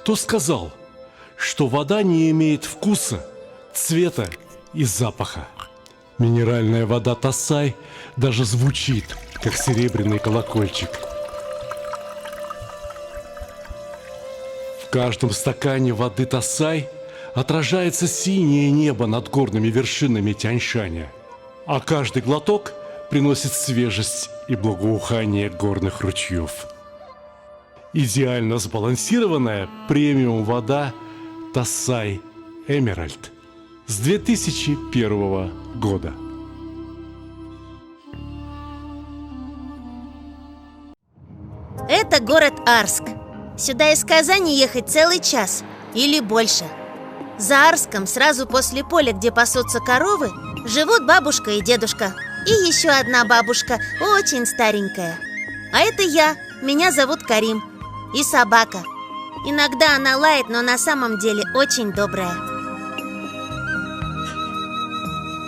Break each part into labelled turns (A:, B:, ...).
A: Кто сказал, что вода не имеет вкуса, цвета и запаха? Минеральная вода Тассай даже звучит, как серебряный колокольчик. В каждом стакане воды Тассай отражается синее небо над горными вершинами Тяньшаня, а каждый глоток приносит свежесть и благоухание горных ручьев. Идеально сбалансированная премиум вода Тассай Эмеральд с 2001 года.
B: Это город Арск. Сюда из Казани ехать целый час или больше. За Арском, сразу после поля, где пасутся коровы, живут бабушка и дедушка. И еще одна бабушка, очень старенькая. А это я, меня зовут Карим. И собака. Иногда она лает, но на самом деле очень добрая.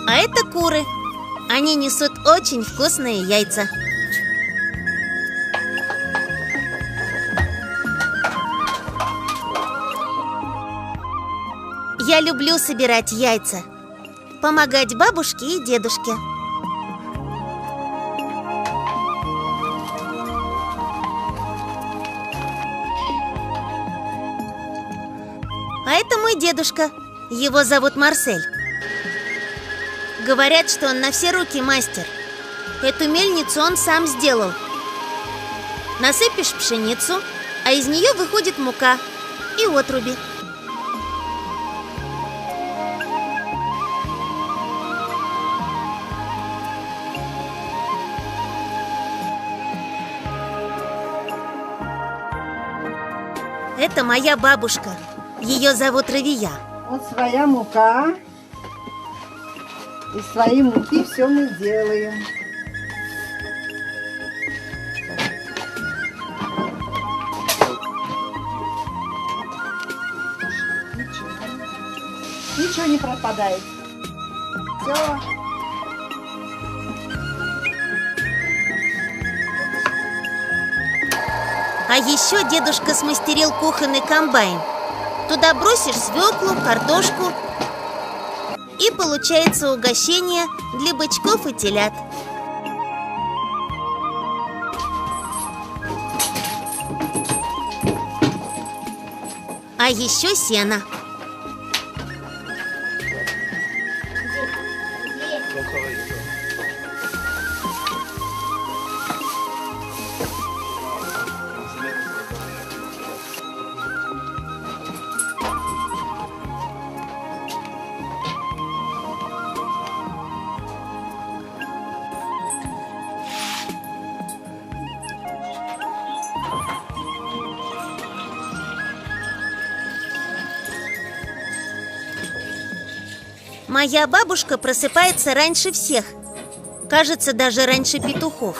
B: А это куры. Они несут очень вкусные яйца. Я люблю собирать яйца, помогать бабушке и дедушке. А это мой дедушка. Его зовут Марсель. Говорят, что он на все руки мастер. Эту мельницу он сам сделал. Насыпешь пшеницу, а из нее выходит мука и отруби. Это моя бабушка. Ее зовут Равия.
C: Вот своя мука. Из своей муки все мы делаем. Ничего не пропадает. Все.
B: А еще дедушка смастерил кухонный комбайн. Туда бросишь свеклу, картошку, и получается угощение для бычков и телят. А еще сено. Моя бабушка просыпается раньше всех. Кажется, даже раньше петухов.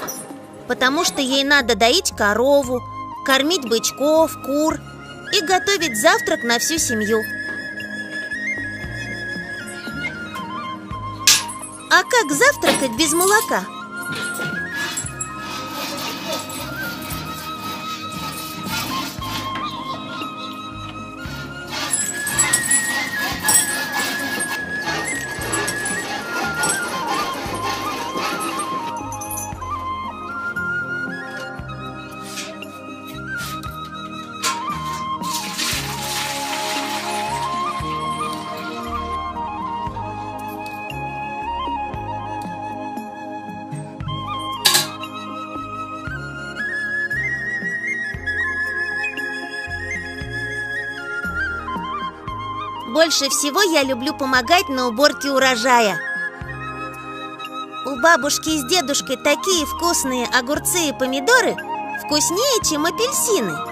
B: Потому что ей надо доить корову, кормить бычков, кур и готовить завтрак на всю семью. А как завтракать без молока? Больше всего я люблю помогать на уборке урожая. У бабушки с дедушкой такие вкусные огурцы и помидоры, вкуснее, чем апельсины.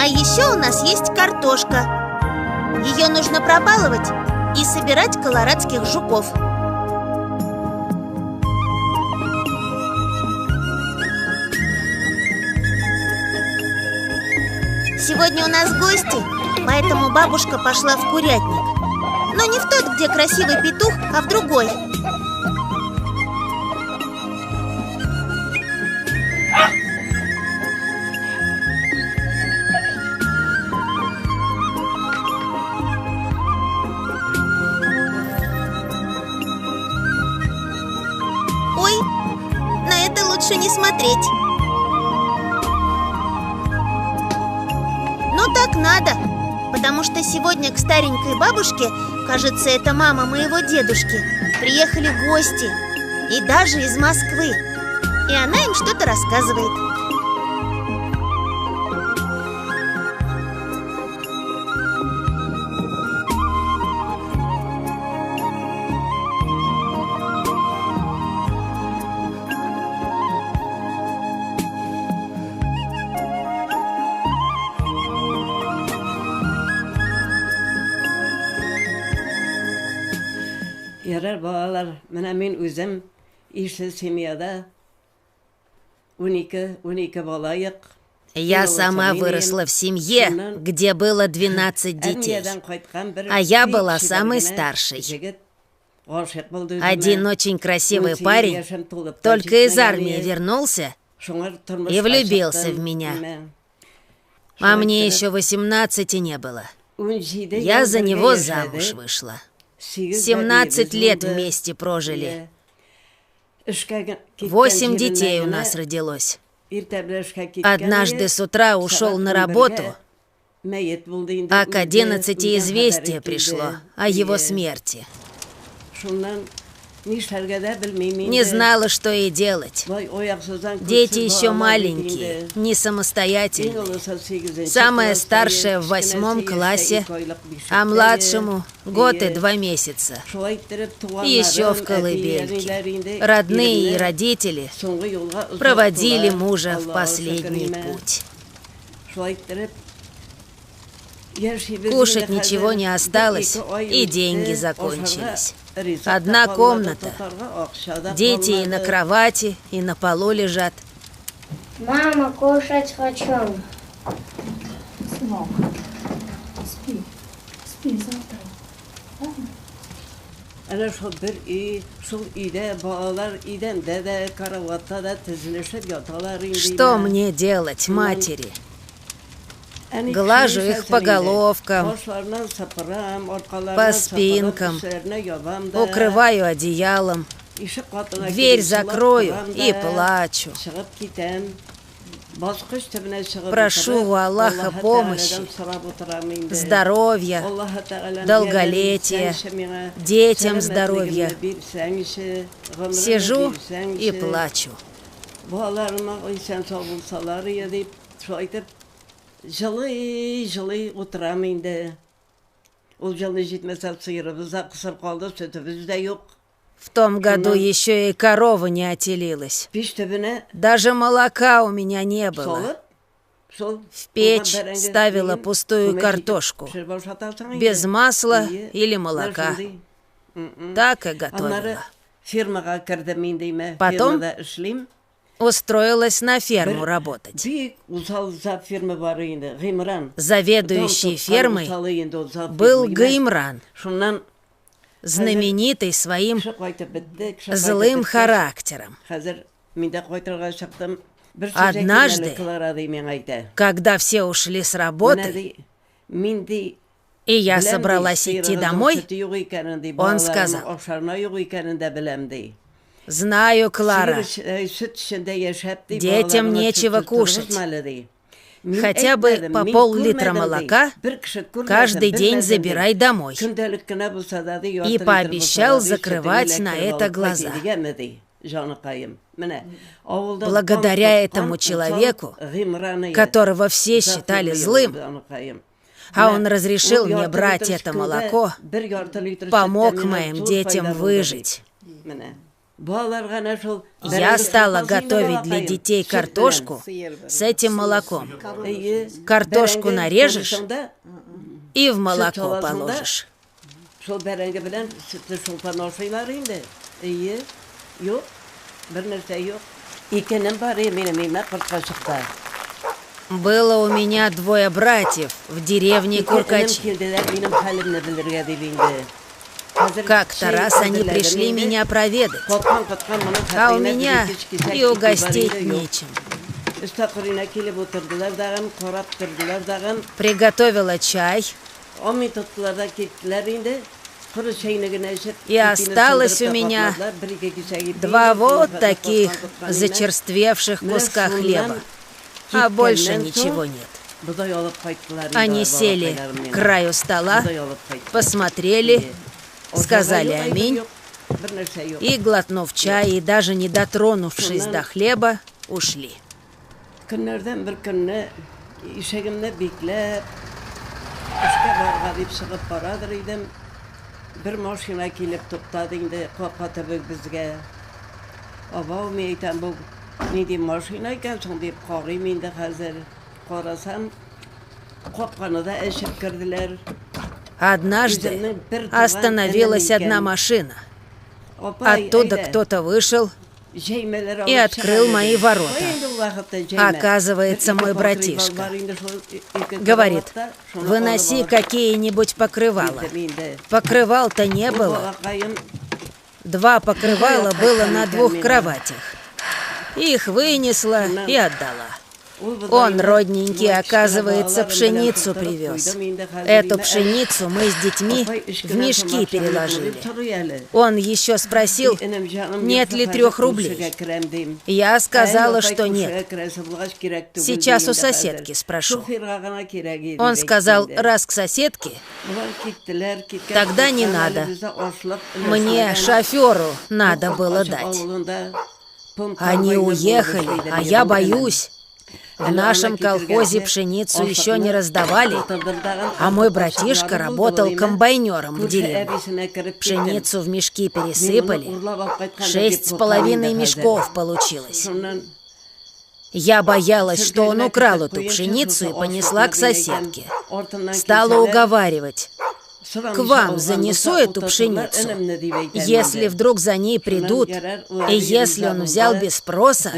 B: А еще у нас есть картошка. Ее нужно пробаловать и собирать колорадских жуков. Сегодня у нас гости, поэтому бабушка пошла в курятник. Но не в тот, где красивый петух, а в другой. Ой, на это лучше не смотреть. Но так надо, потому что сегодня к старенькой бабушке, кажется, это мама моего дедушки, приехали гости, и даже из Москвы. И она им что-то рассказывает.
D: Yarar bağlar, men özüm işli семьяда 12 балайық.
E: Я сама выросла в семье, где было 12 детей. А я была самой старшей. Один очень красивый парень только из армии вернулся и влюбился в меня. А мне еще 18 не было. Я за него замуж вышла. 17 лет вместе прожили. 8 детей у нас родилось. Однажды с утра ушел на работу, а к 11 известие пришло о его смерти. Не знала, что и делать. Дети еще маленькие, не самостоятельные. Самая старшая в 8 классе, а младшему год и 2 месяца. Еще в колыбельке. Родные и родители проводили мужа в последний путь. Кушать ничего не осталось, и деньги закончились. Одна комната. Дети и на кровати, и на полу лежат.
F: Мама, кушать хочу.
C: Сынок, спи завтра.
D: Ana şu ide bağlar iden de karavatta da tizilişip yatarlar.
E: Что мне делать, матери? Глажу их по головкам, по спинкам, укрываю одеялом, дверь закрою и плачу. Прошу у Аллаха помощи, здоровья, долголетия, детям здоровья. Сижу и плачу.
D: Жылы отырам енді. Ол жылы жетмесе сиырыбыз да қысып қалды, сүтіміз де жоқ.
E: В том году еще и корова не отелилась.
D: Пеш түбіне
E: Даже молока у меня не было. В печь ставила пустую картошку, без масла или молока. Так и готовила.
D: Фирмаға кірдім енді.
E: Потом
D: Фирмада ішлейм.
E: Устроилась на ферму работать.
D: Бик усал зат фирма бар енді. Ғимран.
E: Заведующий фермой был Гаймран,
D: Шуннан
E: знаменитый своим
D: шық айтып бітті, шық
E: злым
D: айтып бітті.
E: характером.
D: Қазір менде қойтырға шықтым. Бір сөз
E: Однажды,
D: айтып Клара деймен айты.
E: когда все ушли с работы,
D: Менде
E: и я собралась идти домой, он сказал: «Знаю, Клара, детям нечего кушать. Хотя бы по пол-литра молока каждый день забирай домой». И пообещал закрывать на это глаза. Благодаря этому человеку, которого все считали злым, а он разрешил мне брать это молоко, помог моим детям выжить. Я стала готовить для детей картошку с этим молоком. Картошку нарежешь и в молоко положишь. Было у меня 2 братьев в деревне Куркачи. Как-то раз они пришли меня проведать, а у меня и угостить нечем. Приготовила чай, и осталось у меня 2 вот таких зачерствевших куска хлеба, а больше ничего нет. Они сели к краю стола, посмотрели, сказали аминь, и, глотнув чай и даже не дотронувшись до хлеба, ушли.
D: Bir maşina kelip to'xtadi endi qo'rqatib bizga. Avval men aytam bu ne deb mashina ekan so'ng deb qarayman endi hozir qarasam qo'rqqanida eshib kirdilar.
E: Однажды остановилась одна машина. Оттуда кто-то вышел и открыл мои ворота. Оказывается, мой братишка. Говорит, выноси какие-нибудь покрывала. Покрывал-то не было. 2 покрывала было на 2 кроватях. Их вынесла и отдала. Он, родненький, оказывается, пшеницу привез. Эту пшеницу мы с детьми в мешки переложили. Он еще спросил, нет ли 3 рублей. Я сказала, что нет. Сейчас у соседки спрошу. Он сказал, раз к соседке, тогда не надо. Мне шоферу надо было дать. Они уехали, а я боюсь. В нашем колхозе пшеницу еще не раздавали, а мой братишка работал комбайнером в деревне. Пшеницу в мешки пересыпали, 6,5 мешков получилось. Я боялась, что он украл эту пшеницу и понесла к соседке. Стала уговаривать. К вам занесу эту пшеницу. Если вдруг за ней придут, и если он взял без спроса,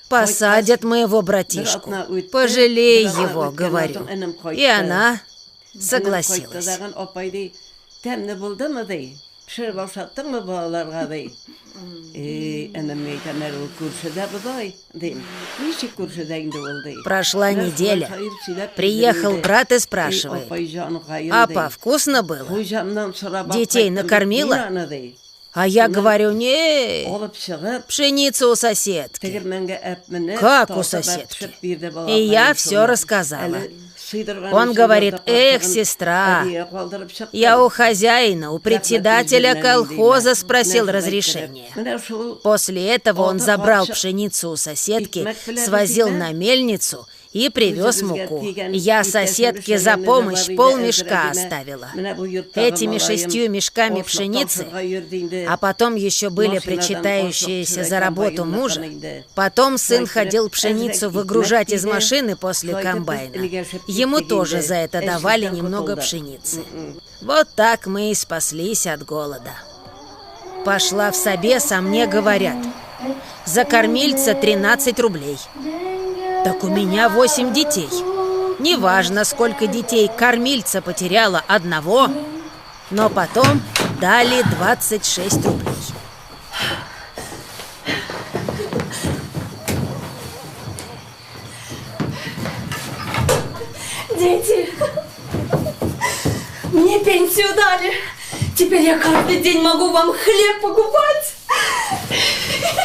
E: посадят моего братишку. Пожалей его, говорю. И она согласилась. Прошла неделя. Приехал брат и спрашивает: «Апа, вкусно было? Детей накормила?» А я говорю: не, пшеницу у соседки. Как у соседки? И я все рассказала. Он говорит: эх, сестра, я у хозяина, у председателя колхоза спросил разрешения. После этого он забрал пшеницу у соседки, свозил на мельницу и привез муку. Я соседке за помощь полмешка оставила. Этими 6 мешками пшеницы, а потом еще были причитающиеся за работу мужа. Потом сын ходил пшеницу выгружать из машины после комбайна. Ему тоже за это давали немного пшеницы. Вот так мы и спаслись от голода. Пошла в собес, а мне говорят: за кормильца 13 рублей. Так у меня 8 детей. Неважно, сколько детей, кормильца потеряла одного, но потом дали 26 рублей.
C: Дети, мне пенсию дали. Теперь я каждый день могу вам хлеб покупать.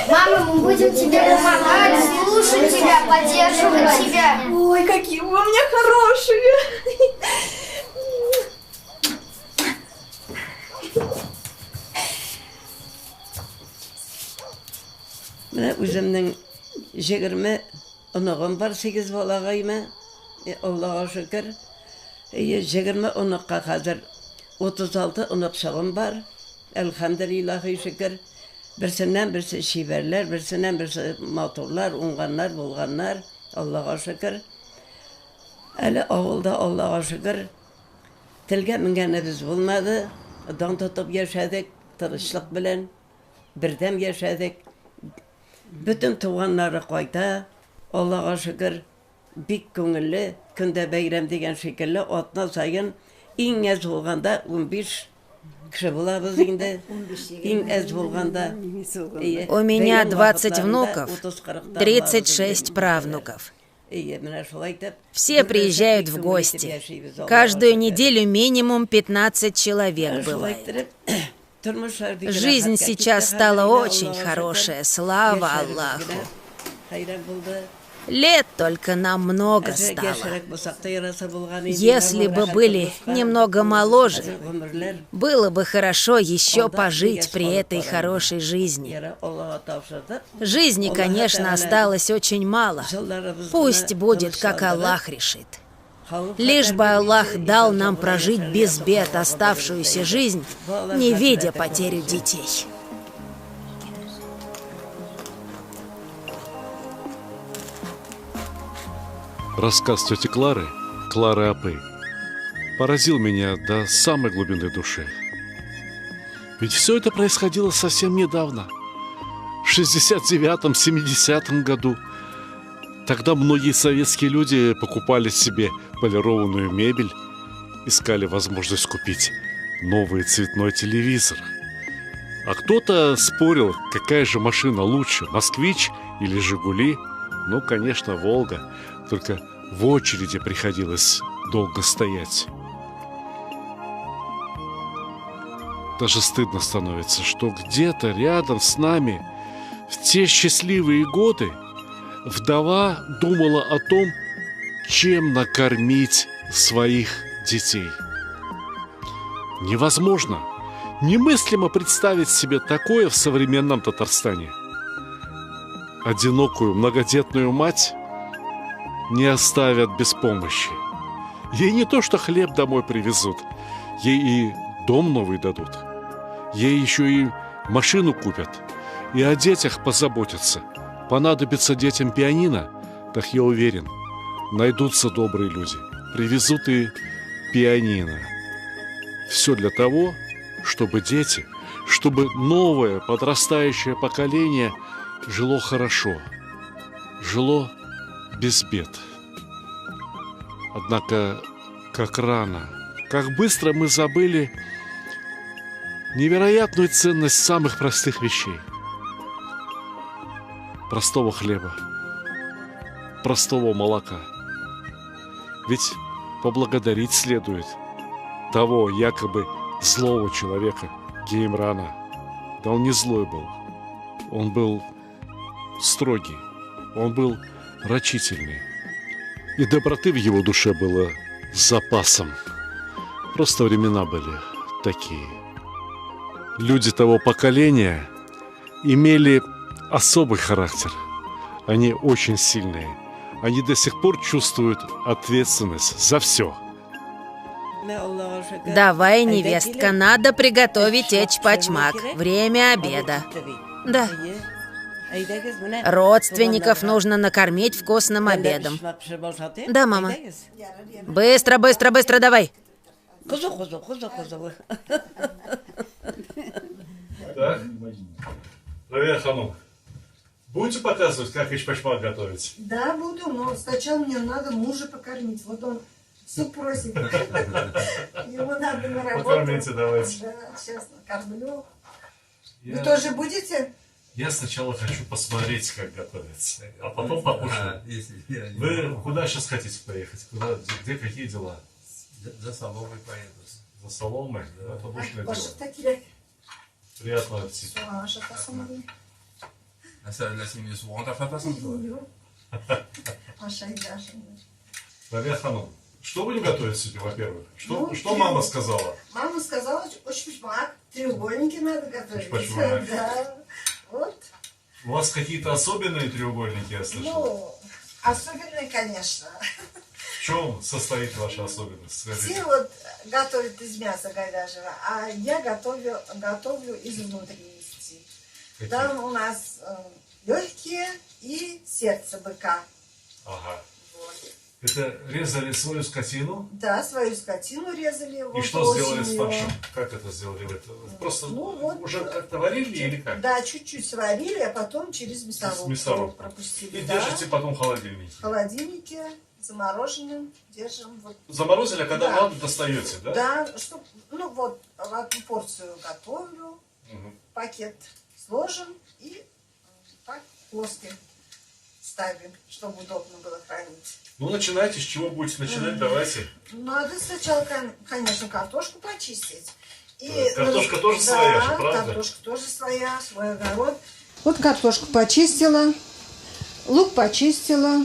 F: Мама, мы будем тебе помогать, слушать тебя, поддерживать тебя.
C: Ой, какие вы у меня хорошие.
D: Менә үземнең 20 онығым бар, 8 балағайма. Аллаға шөкер. 20 оныққа хәзер 36 онық шағым бар. Әлхәмдүлиллаһи шөкер. Birisinden birisi şiverler, birisinden birisi motorlar, unganlar, bulganlar. Allah'a şükür. Hele avulda Allah'a şükür. Tilge mingenimiz bulmadı. Dan tutup yaşadık, tırışlık bilen. Birdem yaşadık. Bütün tuğanları koydu. Allah'a şükür. Bik köngüllü, künde beyrem degen şekilde otna sayın. En az olganda 15 kişi bulabız indi. En az olganda.
E: У меня 20 внуков, 36 правнуков. Все приезжают в гости. Каждую неделю минимум 15 человек бывает. Жизнь сейчас стала очень хорошая, слава Аллаху. Лет только нам много стало. Если бы были немного моложе, было бы хорошо еще пожить при этой хорошей жизни. Жизни, конечно, осталось очень мало. Пусть будет, как Аллах решит. Лишь бы Аллах дал нам прожить без бед оставшуюся жизнь, не видя потерю детей.
A: Рассказ тети Клары, Клары Апы, поразил меня до самой глубины души. Ведь все это происходило совсем недавно, в 69-м, 70-м году. Тогда многие советские люди покупали себе полированную мебель, искали возможность купить новый цветной телевизор. А кто-то спорил, какая же машина лучше, «Москвич» или «Жигули». Ну, конечно, «Волга». Только в очереди приходилось долго стоять. Даже стыдно становится, что где-то рядом с нами в те счастливые годы вдова думала о том, чем накормить своих детей. Невозможно, немыслимо представить себе такое в современном Татарстане. Одинокую многодетную мать не оставят без помощи. Ей не то что хлеб домой привезут, ей и дом новый дадут. Ей еще и машину купят, и о детях позаботятся. Понадобится детям пианино, так я уверен, найдутся добрые люди, привезут и пианино. Все для того, чтобы дети, чтобы новое подрастающее поколение жило хорошо, жило без бед. Однако, как рано, как быстро мы забыли невероятную ценность самых простых вещей. Простого хлеба, простого молока. Ведь поблагодарить следует того якобы злого человека, Геймрана. Да он не злой был, он был строгий, он был рачительный. И доброты в его душе было с запасом. Просто времена были такие. Люди того поколения имели особый характер. Они очень сильные. Они до сих пор чувствуют ответственность за все.
E: Давай, невестка, надо приготовить эчпачмак. Время обеда. Да. Родственников нужно накормить вкусным обедом. Да, мама. Быстро, быстро, быстро, давай.
A: Так, Равия Ханум, будете показывать, как эчпачмак готовить?
G: Да, буду, но сначала мне надо мужа покормить. Вот он суп просит. Ему надо на работу.
A: Покормите, давайте.
G: Да, сейчас накормлю. Вы тоже будете?
A: Я сначала хочу посмотреть, как готовится, а потом покушаю. Вы куда сейчас хотите поехать? Куда, где какие дела?
H: За Соломой поеду.
A: За Соломой? Да, это душное дело.
G: Такие.
A: Приятного аппетита. Равия Ханум, что будем готовить сегодня, во-первых? Что мама сказала?
G: Мама сказала, эчпачмак, треугольники надо готовить.
A: Эчпачмак.
G: Да. Вот.
A: У вас какие-то особенные треугольники, я слышал?
G: Ну, особенные, конечно.
A: В чем состоит ваша особенность? Скажите.
G: Все вот готовят из мяса говяжьего, а я готовлю из внутренности. Там у нас легкие и сердце быка.
A: Ага.
G: Вот.
A: Это резали свою скотину?
G: Да, свою скотину резали.
A: И что сделали с фаршем? Как это сделали? Просто уже как-то варили или как?
G: Да, чуть-чуть сварили, а потом через мясорубку пропустили.
A: И держите потом в холодильнике?
G: В холодильнике, замороженным, держим. Вот.
A: Заморозили, а когда надо, достаете, да?
G: Да, чтоб, ну вот, одну порцию готовлю, пакет сложим и так плоский ставим, чтобы удобно было хранить.
A: Ну, начинайте, с чего будете начинать, давайте.
G: Надо сначала, конечно, картошку почистить.
A: Картошка тоже своя же, правда?
G: Картошка тоже своя, свой огород. Вот картошку почистила, лук почистила.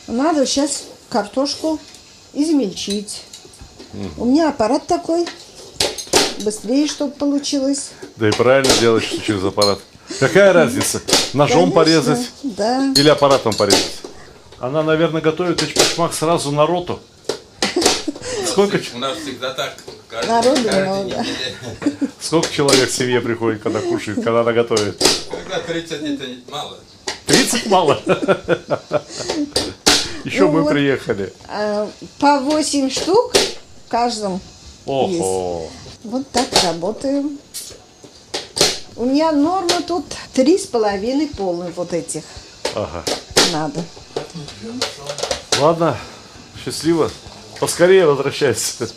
G: Надо сейчас картошку измельчить. У меня аппарат такой, быстрее, чтобы получилось.
A: Да и правильно делать, что через аппарат. Какая разница? Ножом порезать или аппаратом порезать? Она, наверное, готовит эчпочмак сразу на роту. Сколько?
H: У нас всегда так.
G: Народу много.
A: Сколько человек в семье приходит, когда кушает, когда она готовит?
H: Когда 30 это мало.
A: 30 мало? Еще мы приехали.
G: По 8 штук в каждом.
A: Ого.
G: Вот так работаем. У меня норма тут 3,5 полных вот этих.
A: Ага.
G: Надо.
A: Ладно, счастливо. Поскорее возвращайся.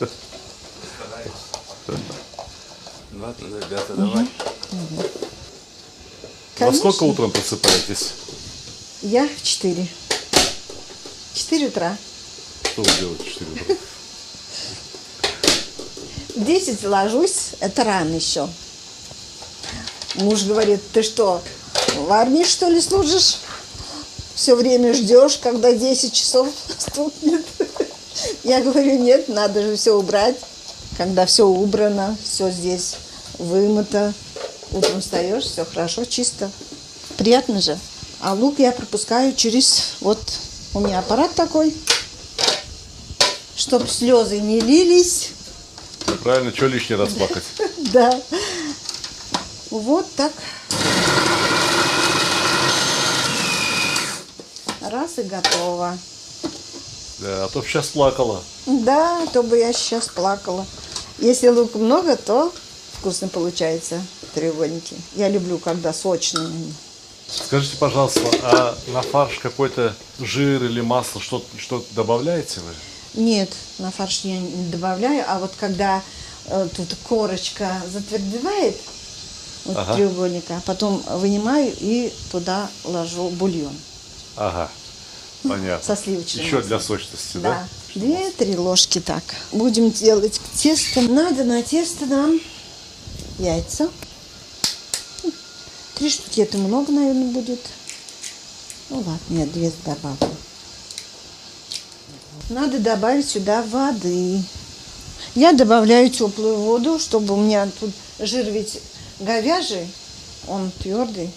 H: Ладно, ребята, давай.
A: Во сколько утром просыпаетесь?
G: Я в 4. 4 утра.
A: Что вы делаете в 4 утра?
G: В 10 ложусь, это рано еще. Муж говорит, ты что, в армии что ли служишь? Все время ждешь, когда 10 часов стукнет. Я говорю, нет, надо же все убрать. Когда все убрано, все здесь вымыто. Утром встаешь, все хорошо, чисто. Приятно же. А лук я пропускаю через... Вот у меня аппарат такой, чтоб слезы не лились.
A: Правильно, что лишний раз плакать?
G: Да. Вот так. Раз и готово.
A: Да, а то сейчас плакала.
G: Да, то бы я сейчас плакала. Если лука много, то вкусно получается треугольники. Я люблю, когда сочные.
A: Скажите, пожалуйста, а на фарш какой-то жир или масло, что добавляете вы?
G: Нет, на фарш я не добавляю. А вот когда тут корочка затвердевает, вот треугольника, потом вынимаю и туда ложу бульон.
A: Ага, понятно.
G: Со сливочным
A: Еще
G: маслом.
A: для сочности, да?
G: Да, 2-3 ложки так. Будем делать тесто. Надо на тесто нам яйца. 3 штуки, это много, наверное, будет. Ну ладно, я 2 добавлю. Надо добавить сюда воды. Я добавляю теплую воду, чтобы у меня тут жир ведь говяжий, он твердый,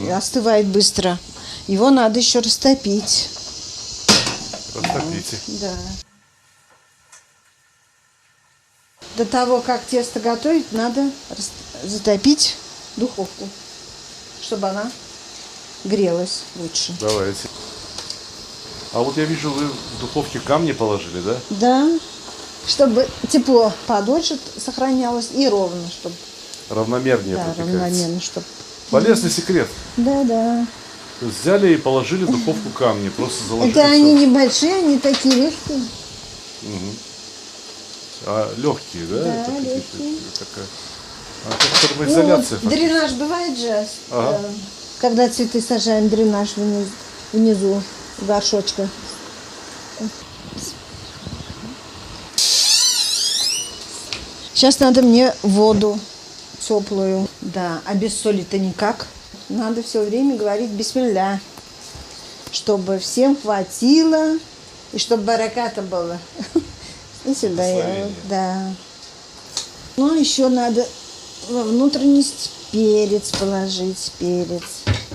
G: и остывает быстро. Его надо еще растопить.
A: Растопите.
G: Да. До того, как тесто готовить, надо затопить духовку, чтобы она грелась лучше.
A: Давайте. А вот я вижу, вы в духовке камни положили, да?
G: Да, чтобы тепло подольше сохранялось и ровно, чтобы...
A: Равномернее
G: Да,
A: пропекается.
G: равномерно, чтобы...
A: Полезный секрет.
G: Да, да.
A: То есть взяли и положили в духовку камни, просто заложили.
G: Это они
A: всё.
G: небольшие, они такие легкие.
A: А легкие, да?
G: Да,
A: Это какие-то-
G: легкие.
A: такая. А это термоизоляция.
G: Ну, вот дренаж бывает же,
A: Ага.
G: когда цветы сажаем, дренаж внизу горшочка. Сейчас надо мне воду теплую. Да, а без соли-то никак. Надо все время говорить бисмилля, чтобы всем хватило и чтобы бараката было. И сюда я, да. Ну, еще надо во внутренность перец положить, перец.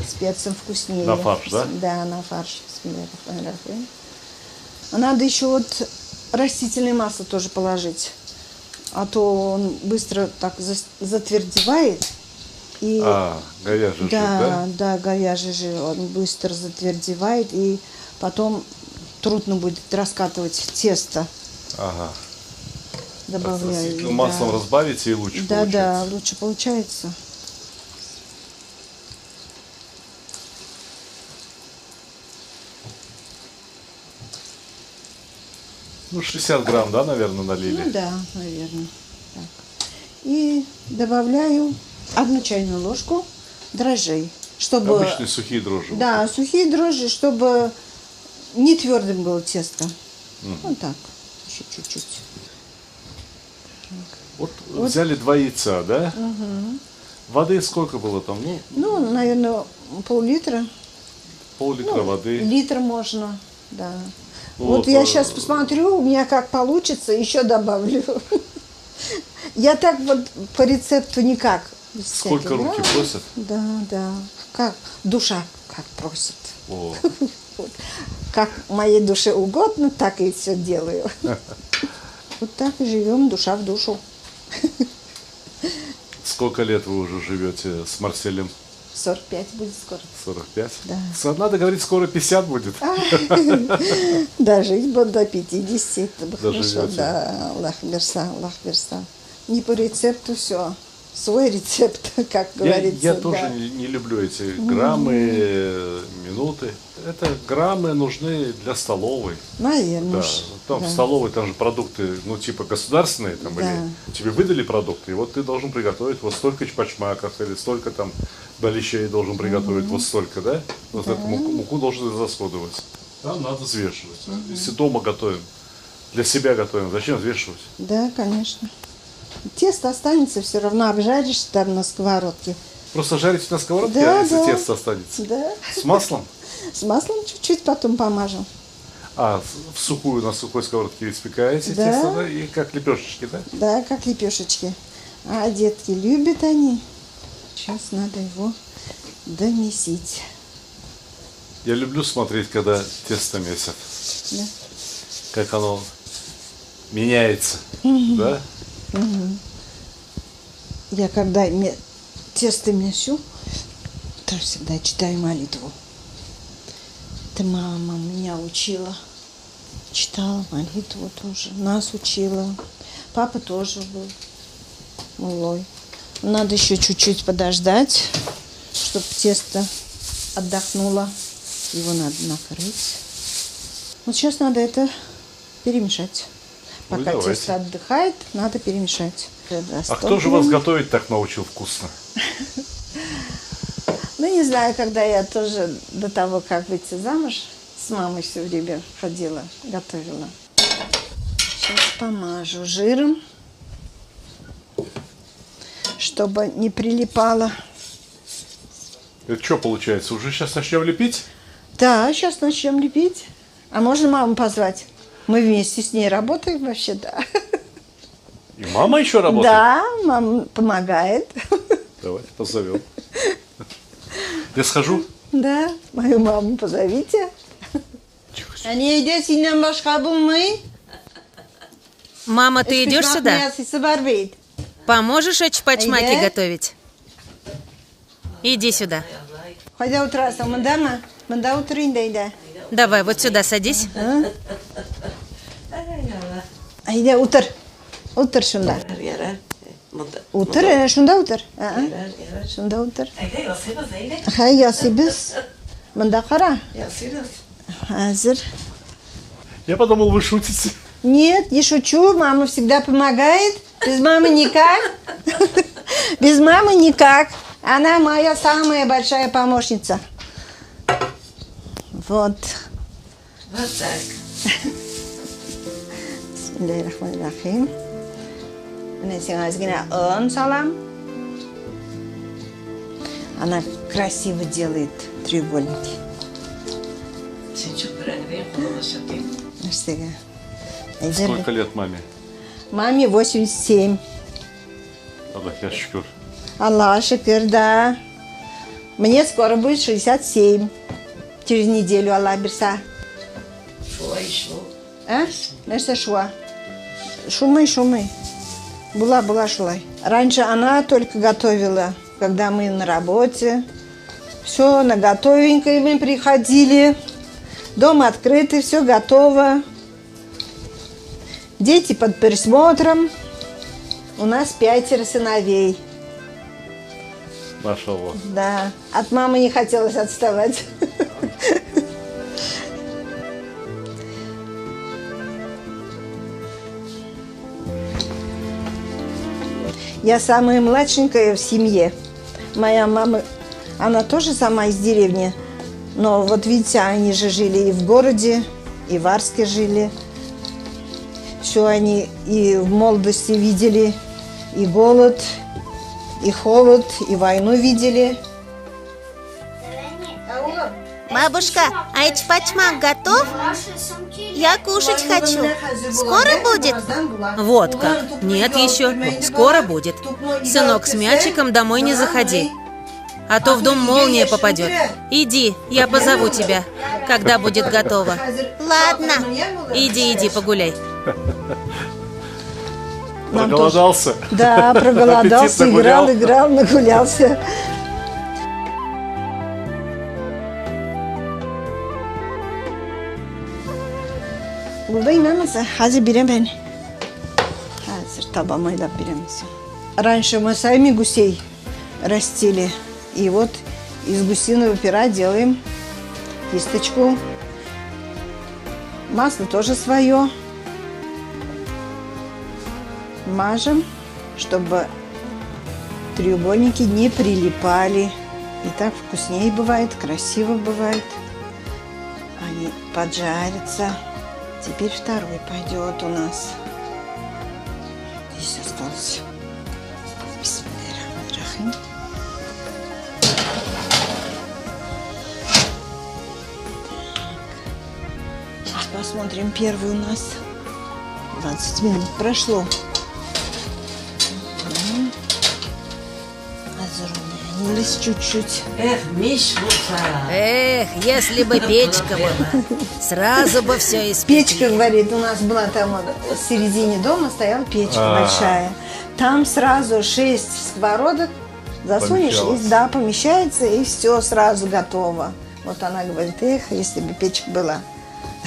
G: С перцем вкуснее.
A: На фарш, да?
G: Да, на фарш. А надо еще вот растительное масло тоже положить. А то он быстро так затвердевает И,
A: говяжий жир,
G: да?
A: да?
G: Да, говяжий жир. Он быстро затвердевает, и потом трудно будет раскатывать тесто.
A: Ага.
G: Добавляю.
A: Ну, маслом разбавите, и лучше получается.
G: Да, лучше получается.
A: Ну, 60 грамм, да, наверное, налили?
G: Ну да, наверное. Так. И добавляю 1 чайную ложку дрожжей, чтобы...
A: Обычные сухие дрожжи.
G: Да, сухие дрожжи, чтобы не твердым было тесто. Вот так, еще чуть-чуть.
A: Вот взяли 2 яйца, да? Воды сколько было там?
G: Ну, наверное, пол-литра.
A: Пол-литра воды.
G: Литр можно, да.
A: Вот,
G: Вот я сейчас посмотрю, у меня как получится, еще добавлю. Я так вот по рецепту никак.
A: Сколько руки просят?
G: Да. Как душа как просит.
A: О.
G: Вот. Как моей душе угодно, так и все делаю. Вот так и живем, душа в душу.
A: Сколько лет вы уже живете с Марселем?
G: 45 будет скоро.
A: 45?
G: Да.
A: Надо говорить, скоро 50 будет.
G: Дожить бы до 50, это бы хорошо.
A: Доживете.
G: Да, Аллах берса. Не по рецепту все. Свой рецепт, как говорится.
A: Я тоже не люблю эти граммы, минуты. Это граммы нужны для столовой.
G: Наверное.
A: Да. Там в столовой там же продукты, ну, типа государственные, там, или тебе выдали продукты, и вот ты должен приготовить вот столько чпачмаков, или столько там балищей должен приготовить, вот столько, да? Вот эту муку должен расходовать. Там надо взвешивать. Если дома готовим, для себя готовим, зачем взвешивать?
G: Да, конечно. Тесто останется все равно, обжаришь там на сковородке.
A: Просто жарите на сковородке,
G: Да,
A: если тесто останется?
G: Да.
A: С маслом?
G: С маслом чуть-чуть потом помажем.
A: А, на сухой сковородке испекаете
G: Да.
A: тесто, да? И как лепешечки, да?
G: Да, как лепешечки. А детки любят они. Сейчас надо его домесить.
A: Я люблю смотреть, когда тесто месят.
G: Да.
A: Как оно меняется, да?
G: Я когда тесто месю, то всегда читаю молитву. Это мама меня учила. Читала молитву тоже. Нас учила. Папа тоже был мулой. Надо еще чуть-чуть подождать, чтобы тесто отдохнуло. Его надо накрыть. Вот сейчас надо это перемешать. Пока тесто отдыхает, надо перемешать.
A: А кто же вас готовить так научил вкусно?
G: Ну, не знаю, когда я тоже до того, как выйти замуж, с мамой все время ходила, готовила. Сейчас помажу жиром, чтобы не прилипало.
A: Это что получается? Уже сейчас начнем лепить?
G: Да, сейчас начнем лепить. А можно маму позвать? Мы вместе с ней работаем вообще, да.
A: И мама еще работает?
G: Да, мама помогает.
A: Давайте позовем. Я схожу?
G: Да, мою маму позовите. Они идут синим башкабум мы.
E: Мама, ты идешь сюда? Поможешь чпачмаки готовить? Иди сюда.
G: Хотя утро самодама, манда утринда.
E: Давай, вот сюда садись.
G: Айда, утр. Утр шунда. Утр, шунда утр. Шунда утр. Хай, ясибис. Манда кара. Азер.
A: Я подумал, вы шутите.
G: Нет, не шучу. Мама всегда помогает. Без мамы никак. Без мамы никак. Она моя самая большая помощница. Вот.
D: Вот так.
G: Бисмиллахиррахманиррахим. Салам. Она красиво делает треугольники.
A: Сколько лет маме?
G: Маме 87.
A: Аллах я шукур.
G: Аллах шукур, да. Мне скоро будет 67. Через неделю, Аллах берса. А? Нәрсе шуа? Шумы. Была шулай. Раньше она только готовила когда мы на работе. Все на готовенькое мы приходили. Дом открытый, все готово. Дети под присмотром. У нас 5 сыновей.
A: Машаллах.
G: Да, от мамы не хотелось отставать. Я самая младшенькая в семье. Моя мама, она тоже сама из деревни. Но вот видите, они же жили и в городе, и в Арске жили. Все они и в молодости видели, и голод, и холод, и войну видели.
B: Бабушка, а эчпачмак готов? Я кушать хочу. Скоро будет?
E: Вот как. Нет еще. Скоро будет. Сынок, с мячиком домой не заходи. А то в дом молния попадет. Иди, я позову тебя, когда будет готово.
B: Ладно.
E: Иди, погуляй.
A: Проголодался?
G: Да, проголодался,
A: Аппетит нагулял.
G: играл, нагулялся. Buradayım Hazır birem ben. Hazır tabağımıyla biremiz. Раньше мы сами гусей растили. И вот из гусиного пера делаем кисточку. Масло тоже свое. Мажем, чтобы треугольники не прилипали. И так вкуснее бывает, красиво бывает. Они поджарятся. Теперь второй пойдет у нас. Здесь осталось. Бисмиллахиррахманиррахим. Сейчас посмотрим. Первый у нас 20 минут прошло. Озрунились чуть-чуть.
E: Эх, если бы печка была, сразу бы все испекли.
G: Печка, говорит, у нас была там вот, в середине дома стояла печка большая. Там сразу 6 сковородок засунешь, и, да, помещается, и все сразу готово. Вот она говорит, эх, если бы печка была.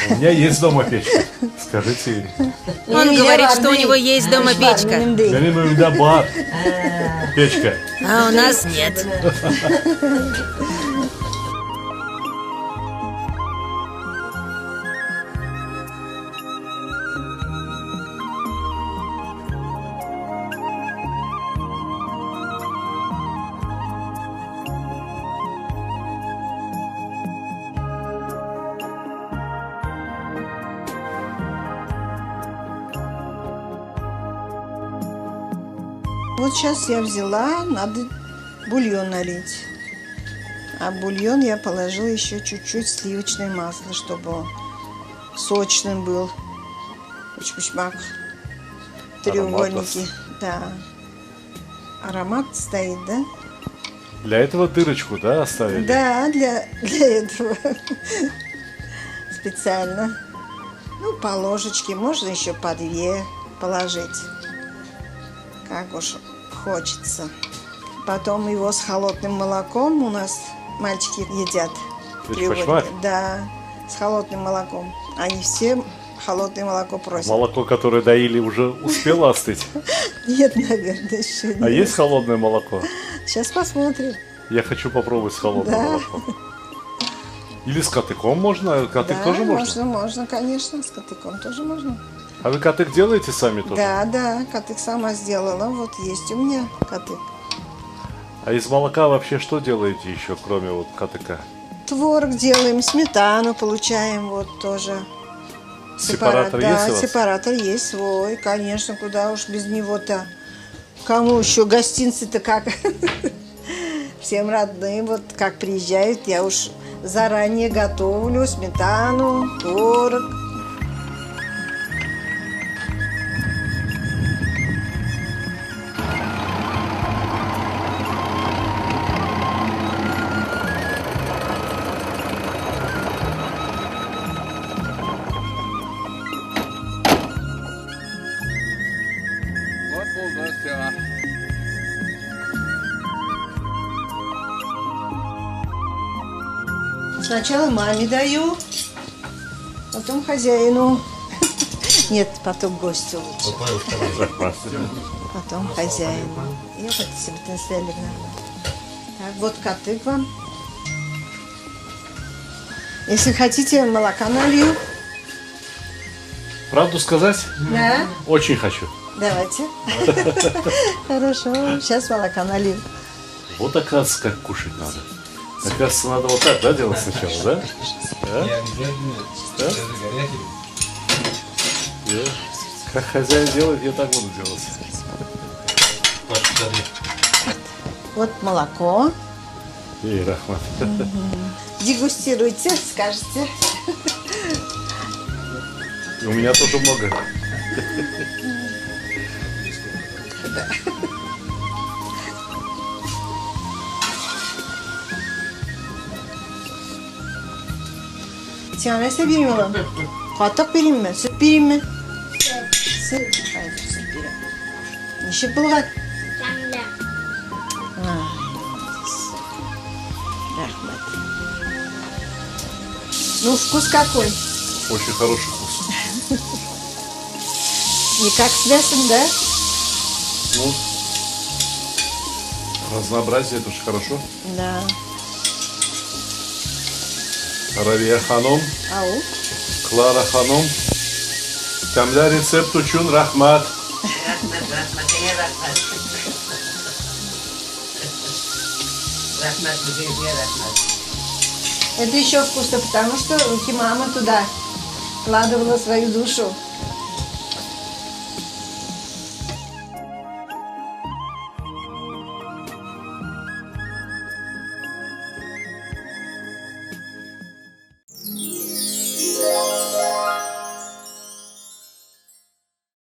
A: У меня есть дома печка. Скажите Ире.
E: Он говорит, что у него есть дома печка.
A: Benim evimde бар. Печка.
E: А у нас нет.
G: Вот сейчас я взяла, надо бульон налить. А бульон я положила еще чуть-чуть сливочное масло, чтобы он сочным был. Эчпачмак. Треугольники. Да. Аромат стоит, да?
A: Для этого дырочку, да, оставили?
G: Да, для этого. Специально. Ну, по ложечке. Можно еще по 2 положить. Как уж хочется. Потом его с холодным молоком у нас мальчики едят.
A: Эчпачмак?
G: Да, с холодным молоком. Они все холодное молоко просят.
A: Молоко, которое доили, уже успело остыть?
G: Нет, наверное, еще нет.
A: А есть холодное молоко?
G: Сейчас посмотрим.
A: Я хочу попробовать с холодным
G: Да.
A: молоком. Или с катыком можно? Катык
G: Да,
A: тоже можно?
G: можно, конечно. С катыком тоже можно.
A: А вы катык делаете сами тоже?
G: Да, катык сама сделала. Вот есть у меня катык.
A: А из молока вообще что делаете еще, кроме вот катыка?
G: Творог делаем, сметану получаем, вот тоже.
A: Сепаратор
G: да,
A: есть у вас?
G: Сепаратор есть свой, конечно, куда уж без него-то. Кому еще гостинцы-то как? Всем родным, вот как приезжают, я уж заранее готовлю сметану, творог. Сначала маме даю, потом хозяину. Нет, потом гостю лучше. Потом хозяину. И вот это Себетина Стерлигна. Так, вот коты к вам. Если хотите, молока налью.
A: Правду сказать?
G: Да.
A: Очень хочу.
G: Давайте. Хорошо, сейчас молока налью.
A: Вот оказывается, как кушать надо. Оказывается, надо вот так, да, делать сначала, да?
H: Не обязательно.
A: Да?
H: Даже горячий.
A: Я, как хозяин делает, я так буду делать.
G: Вот молоко.
A: Эй, Рахмат.
G: Дегустируйте, скажете.
A: У меня тоже много.
G: Sen ne vereyim oğlum? Katak vereyim mi? Süt vereyim mi? Süt. Hayır, süt vereyim. Nişi bulgar. Рахмат. Ну, вкус какой?
A: Очень хороший вкус.
G: Не как с мясом, да?
A: Ну, разнообразие, это же хорошо.
G: Да.
A: Равия Ханом,
G: Ау.
A: Клара Ханом. Тамда рецепт учун Рахмат.
G: Это еще вкусно, потому что руки мамы туда вкладывала свою душу.